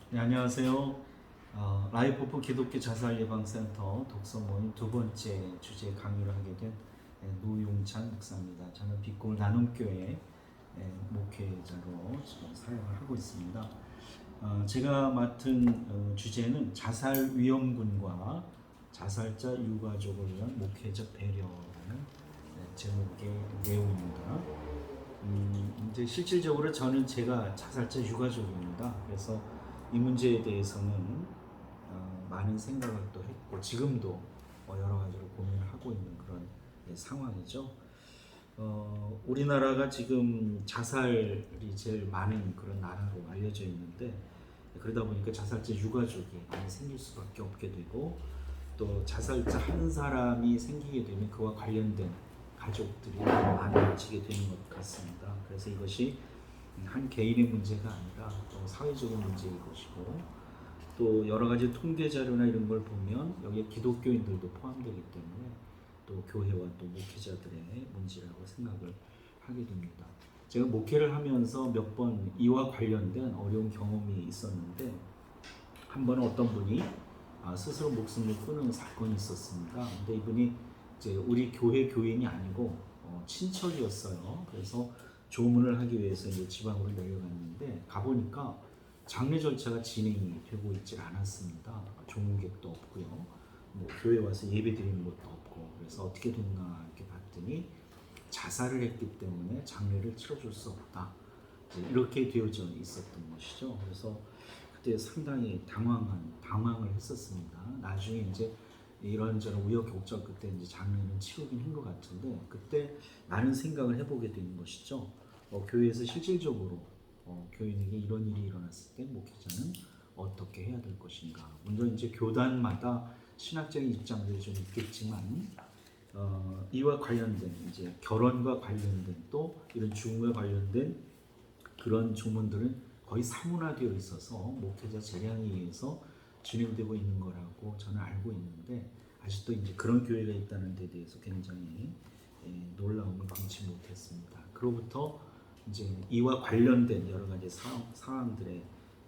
네, 안녕하세요. 라이프 오브 기독교 자살 예방센터 독서 모임 두 번째 주제 강의를 하게 된 노용찬 목사입니다. 저는 빛골 나눔교회 목회자로 지금 사역을 하고 있습니다. 제가 맡은 주제는 자살 위험군과 자살자 유가족을 위한 목회적 배려라는 제목의 내용입니다. 이제 실질적으로 제가 자살자 유가족입니다. 그래서 이 문제에 대해서는 많은 생각을 또 했고 지금도 여러 가지로 고민을 하고 있는 그런 상황이죠. 우리나라가 지금 자살이 제일 많은 그런 나라로 알려져 있는데 그러다 보니까 자살자 유가족이 많이 생길 수밖에 없게 되고 또 자살자 한 사람이 생기게 되면 그와 관련된 가족들이 많아지게 되는 것 같습니다. 그래서 이것이 한 개인의 문제가 아니라 또 사회적인 문제일 것이고 또 여러 가지 통계 자료나 이런 걸 보면 여기에 기독교인들도 포함되기 때문에 또 교회와 또 목회자들의 문제라고 생각을 하게 됩니다. 제가 목회를 하면서 몇 번 이와 관련된 어려운 경험이 있었는데 한 번은 어떤 분이 스스로 목숨을 끊은 사건이 있었습니다. 근데 이분이 이제 우리 교회 교인이 아니고 친척이었어요. 그래서 조문을 하기 위해서 이제 지방으로 내려갔는데 가보니까 장례 절차가 진행이 되고 있질 않았습니다. 조문객도 없고요. 뭐 교회 와서 예배 드리는 것도 없고 그래서 어떻게 됐나 이렇게 봤더니 자살을 했기 때문에 장례를 치러줄 수 없다. 이렇게 되어져 있었던 것이죠. 그래서 그때 상당히 당황을 했었습니다. 나중에 이제 이런저런 우여곡절 끝에 이제 장례는 치르긴 한 것 같은데 그때 많은 생각을 해보게 되는 것이죠. 교회에서 실질적으로 교인에게 이런 일이 일어났을 때 목회자는 어떻게 해야 될 것인가. 물론 이제 교단마다 신학적인 입장들이 좀 있겠지만 이와 관련된 이제 결혼과 관련된 또 이런 죽음과 관련된 그런 조문들은 거의 사문화되어 있어서 목회자 재량에 의해서 진행되고 있는 거라고 저는 알고 있는데 아직도 이제 그런 교회가 있다는 데 대해서 굉장히 놀라움을 금치 못했습니다. 그로부터 이제 이와 관련된 여러 가지 사항들의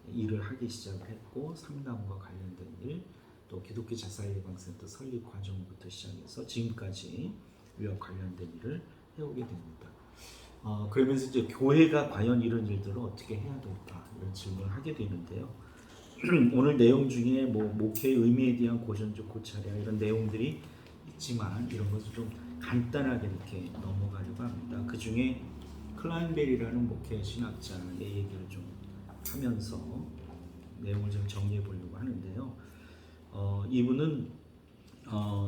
일을 하기 시작을 했고 상담과 관련된 일, 또 기독교 자살 예방센터 설립 과정부터 시작해서 지금까지 이와 관련된 일을 해오게 됩니다. 그러면서 이제 교회가 과연 이런 일들을 어떻게 해야 될까 이런 질문을 하게 되는데요. 오늘 내용 중에 뭐 목회의 의미에 대한 고전적 고찰이야 이런 내용들이 있지만 이런 것을 좀 간단하게 이렇게 넘어가려고 합니다. 그 중에 클라인벨이라는 목회 신학자의 얘기를 좀 하면서 내용을 좀 정리해 보려고 하는데요. 이분은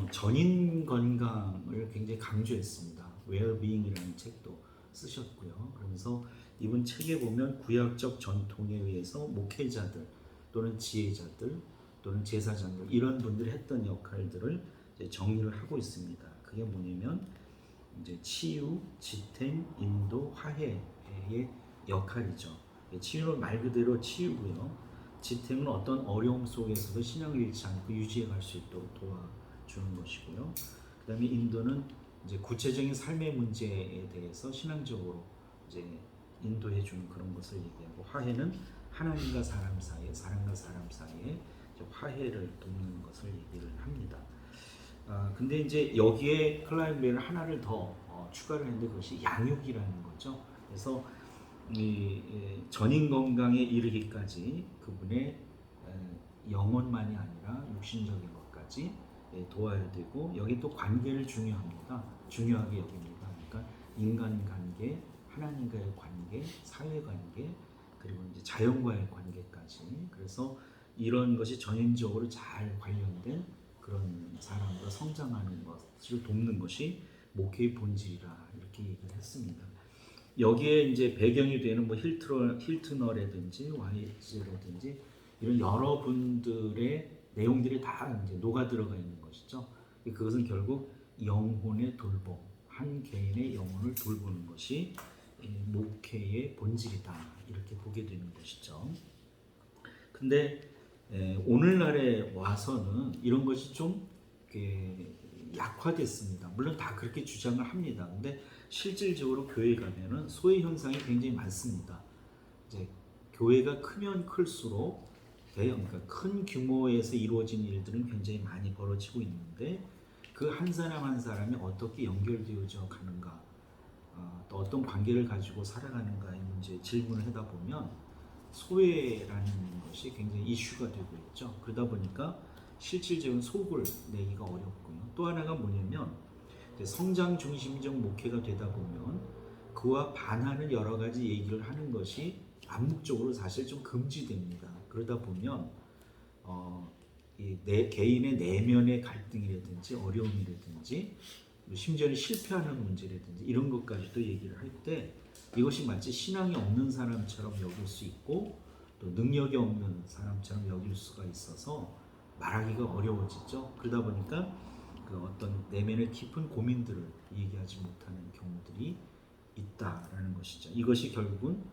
전인 건강을 굉장히 강조했습니다. 웰빙이라는 책도 쓰셨고요. 그러면서 이분 책에 보면 구약적 전통에 의해서 목회자들 또는 지혜자들 또는 제사장들 이런 분들이 했던 역할들을 이제 정리를 하고 있습니다. 그게 뭐냐면 이제 치유, 지탱, 인도, 화해의 역할이죠. 치유는 말 그대로 치유고요. 지탱은 어떤 어려움 속에서도 신앙을 잃지 않고 유지해 갈 수 있도록 도와주는 것이고요. 그다음에 인도는 이제 구체적인 삶의 문제에 대해서 신앙적으로 이제 인도해 주는 그런 것을 얘기하고 화해는 하나님과 사람 사이에 사람과 사람 사이에 화해를 돕는 것을 얘기를 합니다. 근데 이제 여기에 클라인벨은 하나를 더 추가를 했는데 그것이 양육이라는 거죠. 그래서 이 전인 건강에 이르기까지 그분의 영혼만이 아니라 육신적인 것까지 도와야 되고 여기 또 관계를 중요하게 여깁니다. 그러니까 인간 관계, 하나님과의 관계, 사회 관계, 그리고 이제 자연과의 관계까지. 그래서 이런 것이 전인적으로 잘 관련된 그런 사람으로 성장하는 것을 돕는 것이 목회의 본질이라 이렇게 얘기를 했습니다. 여기에 이제 배경이 되는 뭐 힐트너라든지 YG라든지 이런 여러분들의 내용들이 다 이제 녹아 들어가 있는 것이죠. 그것은 결국 영혼의 돌봄, 한 개인의 영혼을 돌보는 것이 목회의 본질이다 이렇게 보게 되는 것이죠. 근데 오늘날에 와서는 이런 것이 좀 약화됐습니다. 물론 다 그렇게 주장을 합니다. 근데 실질적으로 교회 가면은 소외 현상이 굉장히 많습니다. 이제 교회가 크면 클수록 그러니까 큰 규모에서 이루어진 일들은 굉장히 많이 벌어지고 있는데 그 한 사람 한 사람이 어떻게 연결되어져 가는가, 또 어떤 관계를 가지고 살아가는가의 문제 질문을 하다 보면 소외라는 것이 굉장히 이슈가 되고 있죠. 그러다 보니까 실질적인 속을 내기가 어렵고요. 또 하나가 뭐냐면 성장 중심적 목회가 되다 보면 그와 반하는 여러 가지 얘기를 하는 것이 암묵적으로 사실 좀 금지됩니다. 그러다 보면 이 개인의 내면의 갈등이라든지 어려움이라든지 심지어는 실패하는 문제라든지 이런 것까지도 얘기를 할 때 이것이 마치 신앙이 없는 사람처럼 여길 수 있고 또 능력이 없는 사람처럼 여길 수가 있어서 말하기가 어려워지죠. 그러다 보니까 그 어떤 내면의 깊은 고민들을 얘기하지 못하는 경우들이 있다라는 것이죠. 이것이 결국은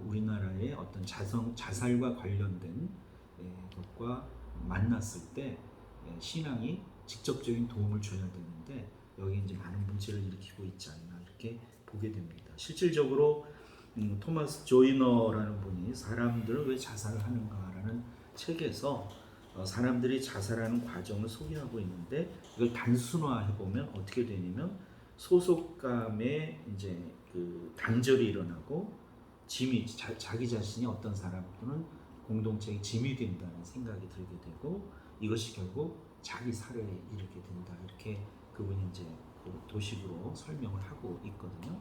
우리나라의 어떤 자살과 관련된 것과 만났을 때 신앙이 직접적인 도움을 줘야 되는데 여기 이제 많은 문제를 일으키고 있지 않나 이렇게 보게 됩니다. 실질적으로 토마스 조이너라는 분이 사람들은 왜 자살을 하는가라는 책에서 사람들이 자살하는 과정을 소개하고 있는데 이걸 단순화해 보면 어떻게 되냐면 소속감에 이제 그 단절이 일어나고 짐이 자기 자신이 어떤 사람 또는 공동체의 짐이 된다는 생각이 들게 되고 이것이 결국 자기 살해에 이르게 된다 이렇게 그분이 이제 그 도식으로 설명을 하고 있거든요.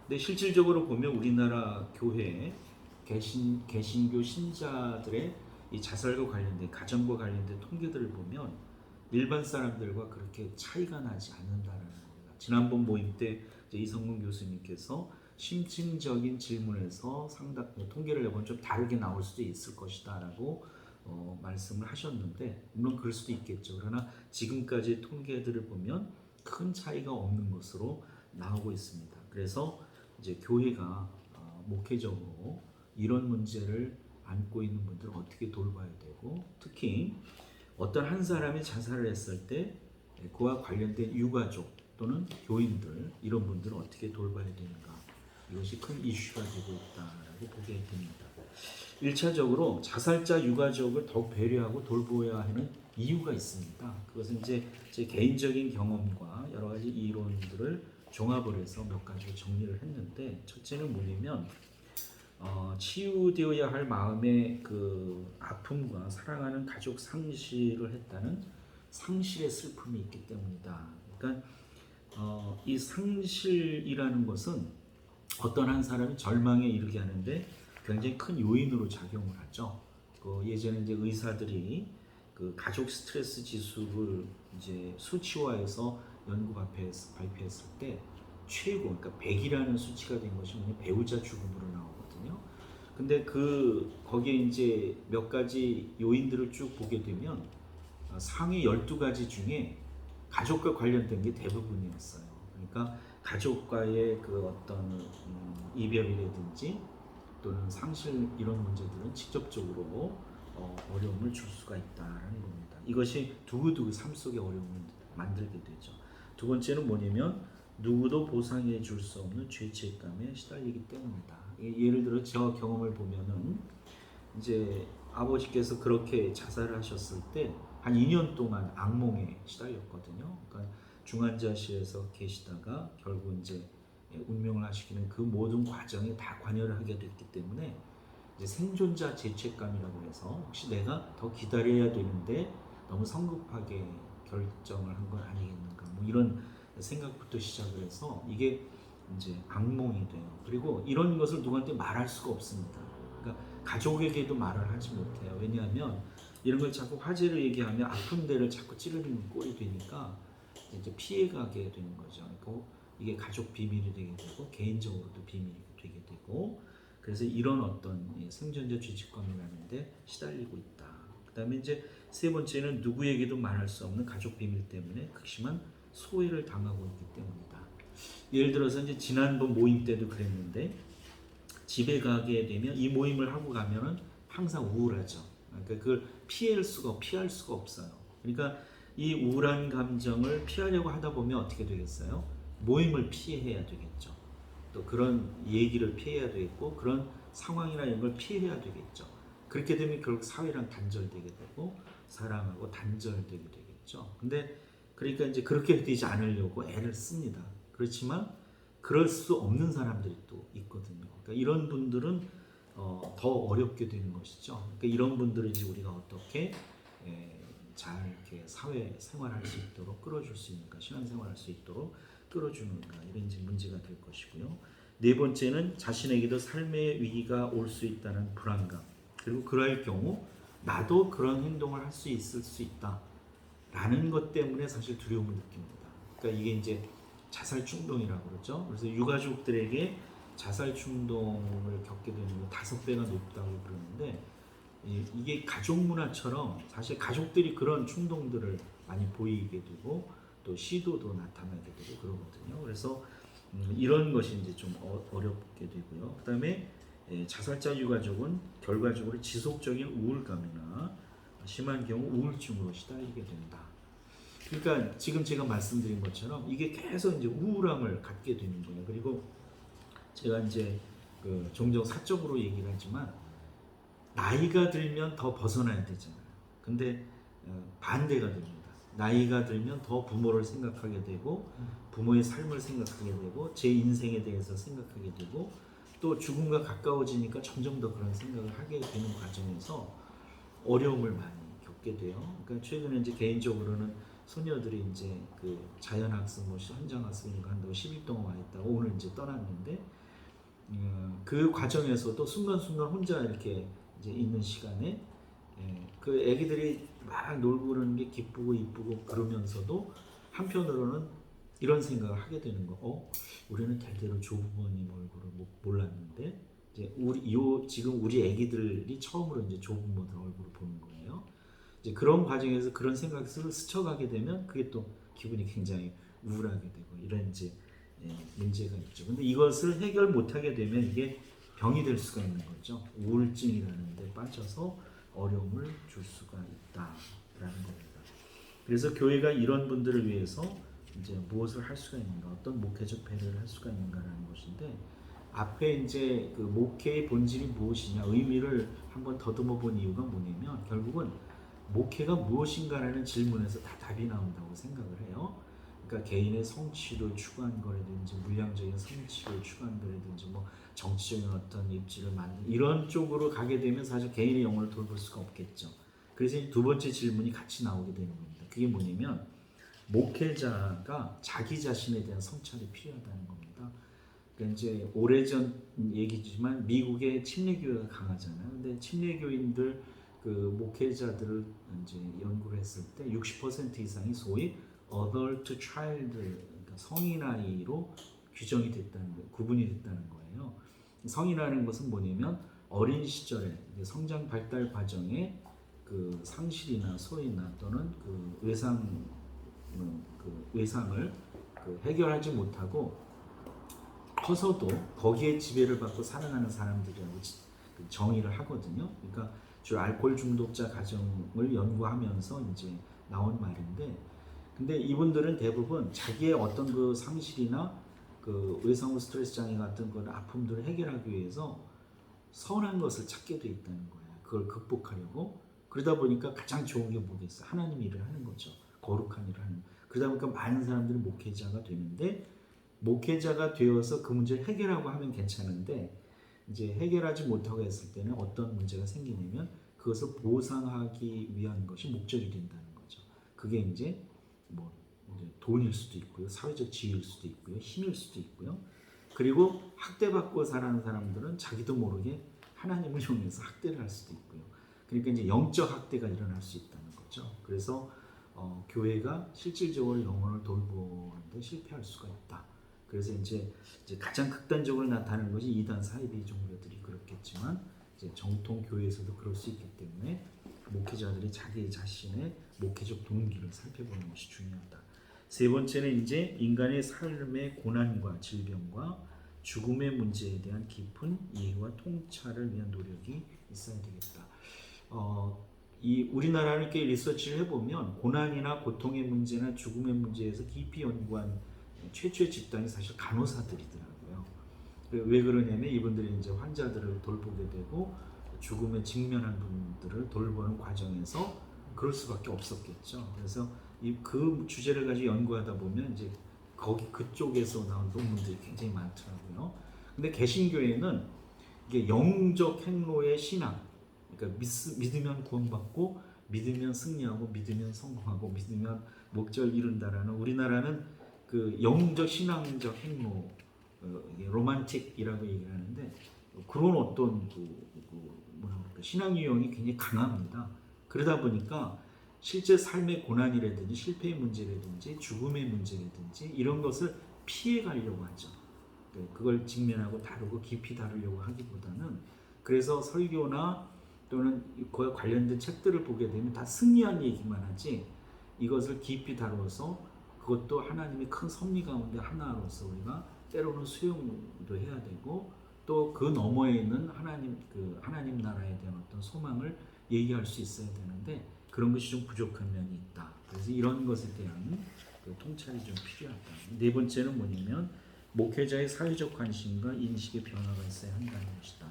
근데 실질적으로 보면 우리나라 교회 개신교 신자들의 이 자살과 관련된 가정과 관련된 통계들을 보면 일반 사람들과 그렇게 차이가 나지 않는다는 겁니다. 지난번 모임 때 이성근 교수님께서 심층적인 질문에서 상당 통계를 내보면 좀 다르게 나올 수도 있을 것이다라고 말씀을 하셨는데 물론 그럴 수도 있겠죠. 그러나 지금까지 통계들을 보면 큰 차이가 없는 것으로 나오고 있습니다. 그래서 이제 교회가 목회적으로 이런 문제를 안고 있는 분들을 어떻게 돌봐야 되고 특히 어떤 한 사람이 자살을 했을 때 그와 관련된 유가족 또는 교인들 이런 분들을 어떻게 돌봐야 되는가 이것이 큰 이슈가 되고 있다라고 보게 됩니다. 1차적으로 자살자 유가족을 더욱 배려하고 돌보아야 하는 이유가 있습니다. 그것은 이제 제 개인적인 경험과 여러 가지 이론들을 종합을 해서 몇 가지로 정리를 했는데 첫째는 뭐냐면 치유되어야 할 마음의 그 아픔과 사랑하는 가족 상실을 했다는 상실의 슬픔이 있기 때문이다. 그러니까 이 상실이라는 것은 어떤 한 사람이 절망에 이르게 하는데 굉장히 큰 요인으로 작용을 하죠. 예전에 이제 의사들이 그 가족 스트레스 지수를 이제 수치화해서 연구 발표했을 때 최고, 그러니까 100이라는 수치가 된 것이 뭐냐 배우자 죽음으로 나오거든요. 근데 거기에 이제 몇 가지 요인들을 쭉 보게 되면 상위 12가지 중에 가족과 관련된 게 대부분이었어요. 그러니까 가족과의 그 어떤 이별이라든지 또는 상실 이런 문제들은 직접적으로 어려움을 줄 수가 있다라는 겁니다. 이것이 두고두고 삶 속에 어려움을 만들게 되죠. 두 번째는 뭐냐면 누구도 보상해 줄 수 없는 죄책감에 시달리기 때문이다. 예를 들어 저 경험을 보면은 이제 아버지께서 그렇게 자살을 하셨을 때 한 2년 동안 악몽에 시달렸거든요. 그러니까 중환자실에서 계시다가 결국 이제 운명을 하시기는 그 모든 과정에 다 관여를 하게 됐기 때문에 이제 생존자 죄책감이라고 해서 혹시 내가 더 기다려야 되는데 너무 성급하게 결정을 한 건 아니겠는가 뭐 이런 생각부터 시작을 해서 이게 이제 악몽이 돼요. 그리고 이런 것을 누구한테 말할 수가 없습니다. 그러니까 가족에게도 말을 하지 못해요. 왜냐하면 이런 걸 자꾸 화제로 얘기하면 아픈 데를 자꾸 찌르는 꼴이 되니까 이제 피해가게 되는 거죠. 그러니까 이게 가족 비밀이 되게 되고 개인적으로도 비밀이 되게 되고 그래서 이런 어떤 생존자 죄책감이라는데 시달리고 있다. 그다음에 이제 세 번째는 누구에게도 말할 수 없는 가족 비밀 때문에 극심한 소외를 당하고 있기 때문이다. 예를 들어서 이제 지난번 모임 때도 그랬는데 집에 가게 되면 이 모임을 하고 가면은 항상 우울하죠. 그러니까 그걸 피할 수가 없어요. 그러니까 이 우울한 감정을 피하려고 하다 보면 어떻게 되겠어요? 모임을 피해야 되겠죠. 또 그런 얘기를 피해야 되겠고 그런 상황이나 이런 걸 피해야 되겠죠. 그렇게 되면 결국 사회랑 단절되게 되고 사람하고 단절되게 되겠죠. 근데 그러니까 이제 그렇게 되지 않으려고 애를 씁니다. 그렇지만 그럴 수 없는 사람들이 또 있거든요. 그러니까 이런 분들은 더 어렵게 되는 것이죠. 그러니까 이런 분들을 이제 우리가 어떻게 잘 이렇게 사회 생활할 수 있도록 끌어줄 수 있는가, 신앙생활할 수 있도록 끌어주는가, 이런 이제 문제가 될 것이고요. 네 번째는 자신에게도 삶의 위기가 올 수 있다는 불안감. 그리고 그럴 경우 나도 그런 행동을 할 수 있을 수 있다라는 것 때문에 사실 두려움을 느낍니다. 그러니까 이게 이제 자살 충동이라고 그러죠. 그래서 유가족들에게 자살 충동을 겪게 되는 건 5배가 높다고 그러는데, 이게 가족 문화처럼 사실 가족들이 그런 충동들을 많이 보이게 되고 또 시도도 나타나게 되고 그러거든요. 그래서 이런 것이 이제 좀 어렵게 되고요. 그다음에 자살자 유가족은 결과적으로 지속적인 우울감이나 심한 경우 우울증으로 시달리게 된다. 그러니까 지금 제가 말씀드린 것처럼 이게 계속 이제 우울함을 갖게 되는 거예요. 그리고 제가 이제 종종 사적으로 얘기를 하지만 나이가 들면 더 벗어나야 되잖아요. 근데 반대가 됩니다. 나이가 들면 더 부모를 생각하게 되고 부모의 삶을 생각하게 되고 제 인생에 대해서 생각하게 되고 또 죽음과 가까워지니까 점점 더 그런 생각을 하게 되는 과정에서 어려움을 많이 겪게 돼요. 그러니까 최근에 이제 개인적으로는 소녀들이 이제 그 자연학습, 뭐 현장학습 이런 거 한다고 10일 동안 와 있다고 오늘 이제 떠났는데, 그 과정에서도 순간순간 혼자 이렇게 이제 있는 시간에 그 애기들이 막 놀고 그러는 게 기쁘고 이쁘고 그러면서도 한편으로는 이런 생각을 하게 되는 거. 우리는 대대로 조부모님 얼굴을 몰랐는데 이제 지금 우리 애기들이 처음으로 이제 조부모들 얼굴을 보는 거예요. 이제 그런 과정에서 그런 생각을 스쳐가게 되면 그게 또 기분이 굉장히 우울하게 되고 이런 이제 문제가 있죠. 근데 이것을 해결 못하게 되면 이게 병이 될 수가 있는 거죠. 우울증이라는 데 빠져서 어려움을 줄 수가 있다라는 겁니다. 그래서 교회가 이런 분들을 위해서 이제 무엇을 할 수가 있는가, 어떤 목회적 배려를 할 수가 있는가라는 것인데, 앞에 이제 그 목회의 본질이 무엇이냐 의미를 한번 더듬어 본 이유가 뭐냐면 결국은 목회가 무엇인가라는 질문에서 다 답이 나온다고 생각을 해요. 그러니까 개인의 성취를 추구한 거라든지 물량적인 성취를 추구한 거라든지 뭐 정치적인 어떤 입지를 만든 이런 쪽으로 가게 되면 사실 개인의 영혼을 돌볼 수가 없겠죠. 그래서 두 번째 질문이 같이 나오게 되는 겁니다. 그게 뭐냐면 목회자가 자기 자신에 대한 성찰이 필요하다는 겁니다. 그러니까 이제 오래전 얘기지만 미국의 침례교회가 강하잖아요. 근데 침례교인들 그 목회자들을 이제 연구를 했을 때 60% 이상이 소위 adult child, 그러니까 성인아이로 규정이 됐다는 거예요. 구분이 됐다는 거예요. 성인이라는 것은 뭐냐면 어린 시절에 성장 발달 과정에 그 상실이나 소외나 또는 그 외상을 해결하지 못하고 커서도 거기에 지배를 받고 살아가는 사람들이라고 정의를 하거든요. 그러니까 주로 알코올 중독자 가정을 연구하면서 이제 나온 말인데, 근데 이분들은 대부분 자기의 어떤 그 상실이나 그 외상 후 스트레스 장애 같은 그런 아픔들을 해결하기 위해서 선한 것을 찾게 돼 있다는 거예요. 그걸 극복하려고. 그러다 보니까 가장 좋은 게 뭐겠어요? 하나님 일을 하는 거죠. 거룩한 일을 하는. 그러다 보니까 많은 사람들이 목회자가 되는데, 목회자가 되어서 그 문제를 해결하고 하면 괜찮은데 이제 해결하지 못하고 했을 때는 어떤 문제가 생기냐면 그것을 보상하기 위한 것이 목적이 된다는 거죠. 그게 이제 뭐 이제 돈일 수도 있고요, 사회적 지위일 수도 있고요, 힘일 수도 있고요. 그리고 학대받고 살아가는 사람들은 자기도 모르게 하나님을 이용해서 학대를 할 수도 있고요. 그러니까 이제 영적 학대가 일어날 수 있다는 거죠. 그래서 교회가 실질적으로 영혼을 돌보는데 실패할 수가 있다. 그래서 이제 가장 극단적으로 나타나는 것이 이단 사이비 종교들이 그렇겠지만 이제 정통 교회에서도 그럴 수 있기 때문에 목회자들이 자기 자신의 목회적 동기를 살펴보는 것이 중요하다. 세 번째는 이제 인간의 삶의 고난과 질병과 죽음의 문제에 대한 깊은 이해와 통찰을 위한 노력이 있어야 되겠다. 이 우리나라를 이렇게 리서치를 해보면 고난이나 고통의 문제나 죽음의 문제에서 깊이 연구한 최초의 집단이 사실 간호사들이더라고요. 왜 그러냐면 이분들이 이제 환자들을 돌보게 되고 죽음에 직면한 분들을 돌보는 과정에서 그럴 수밖에 없었겠죠. 그래서 그 주제를 가지고 연구하다 보면 이제 거기 그쪽에서 나온 논문들이 굉장히 많더라고요. 근데 개신교회는 이게 영적 행로의 신앙, 그러니까 믿으면 구원받고 믿으면 승리하고 믿으면 성공하고 믿으면 목적을 이룬다라는, 우리나라는 그 영적 신앙적 행로, 로만틱이라고 얘기를 하는데 그런 어떤 뭐라 그럴까, 신앙 유형이 굉장히 강합니다. 그러다 보니까 실제 삶의 고난이라든지 실패의 문제라든지 죽음의 문제라든지 이런 것을 피해 가려고 하죠. 그걸 직면하고 다루고 깊이 다루려고 하기보다는, 그래서 설교나 또는 그와 관련된 책들을 보게 되면 다 승리한 얘기만 하지 이것을 깊이 다루어서 그것도 하나님의 큰 섭리 가운데 하나로서 우리가 때로는 수용도 해야 되고 또 그 너머에 있는 하나님 나라에 대한 어떤 소망을 얘기할 수 있어야 되는데 그런 것이 좀 부족한 면이 있다. 그래서 이런 것에 대한 통찰이 좀 필요하다. 네 번째는 뭐냐면 목회자의 사회적 관심과 인식의 변화가 있어야 한다는 것이다.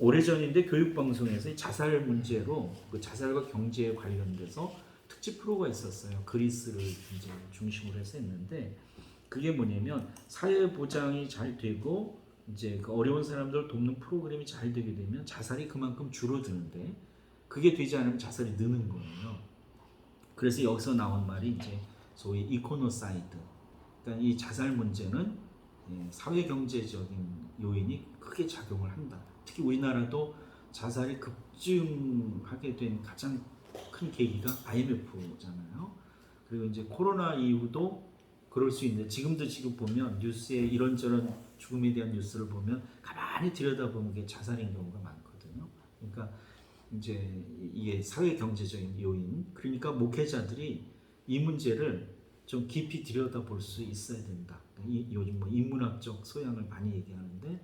오래전인데 교육방송에서 자살 문제로 그 자살과 경제에 관련돼서 특집 프로가 있었어요. 그리스를 이제 중심으로 해서 했는데 그게 뭐냐면 사회 보장이 잘 되고 이제 그 어려운 사람들 돕는 프로그램이 잘 되게 되면 자살이 그만큼 줄어드는데 그게 되지 않으면 자살이 느는 거예요. 그래서 여기서 나온 말이 이제 소위 이코노사이드. 그러니까 이 자살 문제는 사회 경제적인 요인이 크게 작용을 한다. 특히 우리나라도 자살이 급증하게 된 가장 큰 계기가 IMF잖아요. 그리고 이제 코로나 이후도 그럴 수 있는데 지금 보면 뉴스에 이런저런 죽음에 대한 뉴스를 보면 가만히 들여다보면 이게 자살인 경우가 많거든요. 그러니까 이제 이게 사회 경제적인 요인, 그러니까 목회자들이 이 문제를 좀 깊이 들여다볼 수 있어야 된다. 요즘 뭐 인문학적 소양을 많이 얘기하는데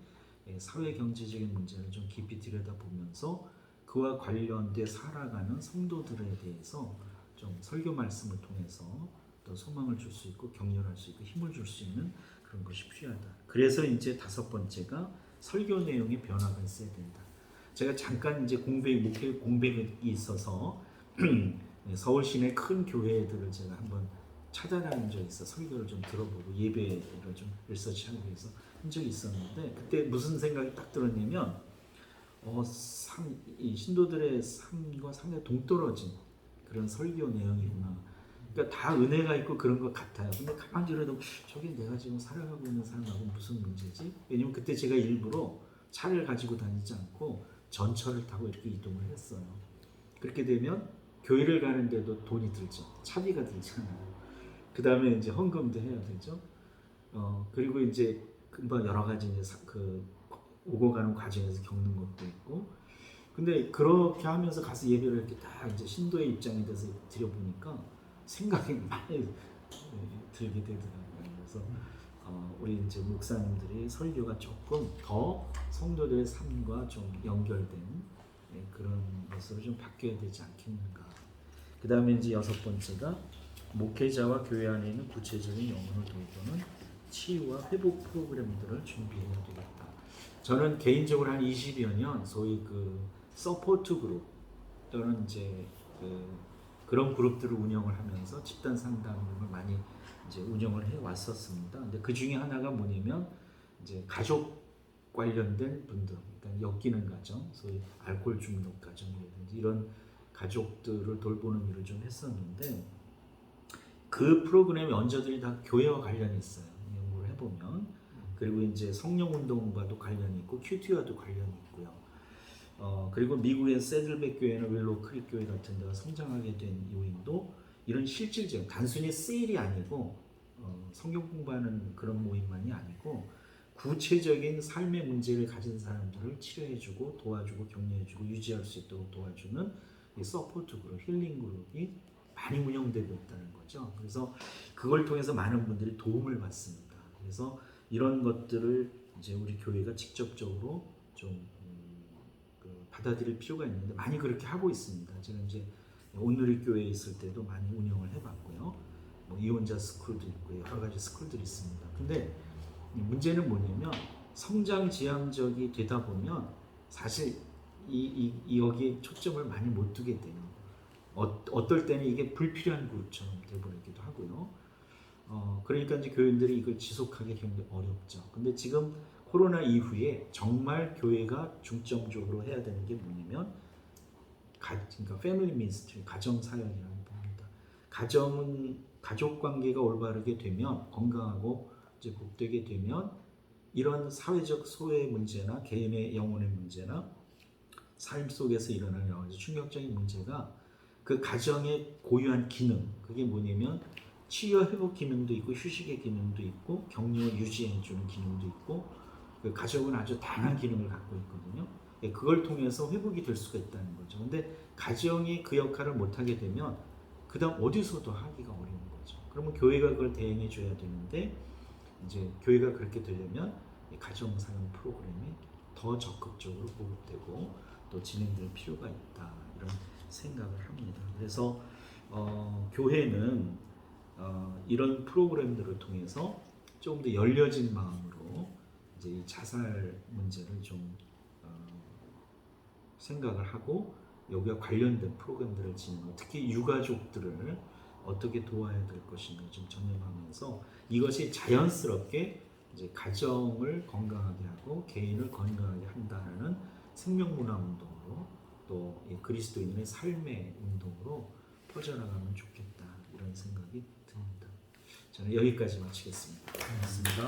사회 경제적인 문제를 좀 깊이 들여다보면서 그와 관련돼 살아가는 성도들에 대해서 좀 설교 말씀을 통해서 또 소망을 줄 수 있고 격려할 수 있고 힘을 줄 수 있는 그런 것이 필요하다. 그래서 이제 다섯 번째가 설교 내용의 변화가 있어야 된다. 제가 잠깐 이제 목회 공백이 있어서 서울 시내 큰 교회들을 제가 한번 찾아다닌 적이 있어. 설교를 좀 들어보고 예배를 좀 리서치하기 위해서 한 적이 있었는데 그때 무슨 생각이 딱 들었냐면 이 신도들의 삶과 상당히 동떨어진 그런 설교 내용이구나. 그러니까 다 은혜가 있고 그런 것 같아요. 근데 가만히 들어도 저게 내가 지금 살아가고 있는 삶하고 무슨 문제지? 왜냐면 그때 제가 일부러 차를 가지고 다니지 않고 전철을 타고 이렇게 이동을 했어요. 그렇게 되면 교회를 가는데도 돈이 들죠. 차비가 들잖아요. 그 다음에 이제 헌금도 해야 되죠. 그리고 이제 금방 여러 가지 이제 오고 가는 과정에서 겪는 것도 있고. 근데 그렇게 하면서 가서 예배를 이렇게 딱 이제 신도의 입장에 대해서 드려보니까 생각이 많이 들게 되더라고요. 그래서 우리 이제 목사님들이 설교가 조금 더 성도들의 삶과 좀 연결된 그런 것으로 좀 바뀌어야 되지 않겠는가. 그 다음에 이제 여섯 번째가 목회자와 교회 안에 있는 구체적인 영혼을 돌보는 치유와 회복 프로그램들을 준비해야 되겠다. 저는 개인적으로 한 20여 년 소위 서포트 그룹 또는 이제 그런 그룹들을 운영을 하면서 집단 상담을 많이 이제 운영을 해 왔었습니다. 근데 그 중에 하나가 뭐냐면 이제 가족 관련된 분들, 그러니까 엮이는 가정, 소위 알코올 중독 가정이라든지 이런 가족들을 돌보는 일을 좀 했었는데 그 프로그램의 원저들이 다 교회와 관련이 있어요. 연구를 해보면. 그리고 이제 성령 운동과도 관련이 있고 큐티와도 관련이 있고요. 그리고 미국의 새들백 교회나 윌로우 크릭 교회 같은 데가 성장하게 된 요인도 이런 실질적, 단순히 세일이 아니고 성경 공부하는 그런 모임만이 아니고 구체적인 삶의 문제를 가진 사람들을 치료해주고 도와주고 격려해주고 유지할 수 있도록 도와주는 이 서포트 그룹, 힐링 그룹이 많이 운영되고 있다는 거죠. 그래서 그걸 통해서 많은 분들이 도움을 받습니다. 그래서 이런 것들을 이제 우리 교회가 직접적으로 좀 받아들일 필요가 있는데 많이 그렇게 하고 있습니다. 제가 이제 온누리 교회에 있을 때도 많이 운영을 해봤고요. 뭐 이혼자 스쿨도 있고 여러 가지 스쿨들이 있습니다. 근데 문제는 뭐냐면 성장 지향적이 되다 보면 사실 여기에 초점을 많이 못 두게 돼요. 어떨 때는 이게 불필요한 그룹처럼 돼버리기도 하고요. 그러니까 이제 교인들이 이걸 지속하기 굉장히 어렵죠. 근데 지금 코로나 이후에 정말 교회가 중점적으로 해야 되는 게 뭐냐면 그러니까 패밀리 미니스트리, 가정 사역이라고 봅니다. 가족 관계가 올바르게 되면 건강하고 이제 복되게 되면 이런 사회적 소외 문제나 개인의 영혼의 문제나 삶 속에서 일어나는 여러 가지 충격적인 문제가 그 가정의 고유한 기능, 그게 뭐냐면 치유 회복 기능도 있고 휴식의 기능도 있고 격려를 유지해주는 기능도 있고 그 가족은 아주 다양한 기능을 갖고 있거든요. 그걸 통해서 회복이 될 수가 있다는 거죠. 근데 가정이 그 역할을 못하게 되면 그 다음 어디서도 하기가 어려운 거죠. 그러면 교회가 그걸 대행해 줘야 되는데 이제 교회가 그렇게 되려면 가정 사용 프로그램이 더 적극적으로 보급되고 또 진행될 필요가 있다, 이런 생각을 합니다. 그래서 교회는 이런 프로그램들을 통해서 조금 더 열려진 마음으로 이제 이 자살 문제를 좀 생각을 하고 여기와 관련된 프로그램들을 진행하고 특히 유가족들을 어떻게 도와야 될 것인가 좀 전념하면서 이것이 자연스럽게 이제 가정을 건강하게 하고 개인을 건강하게 한다는 생명문화 운동으로 또 그리스도인의 삶의 운동으로 퍼져나가면 좋겠다, 이런 생각이 듭니다. 저는 여기까지 마치겠습니다. 고맙습니다.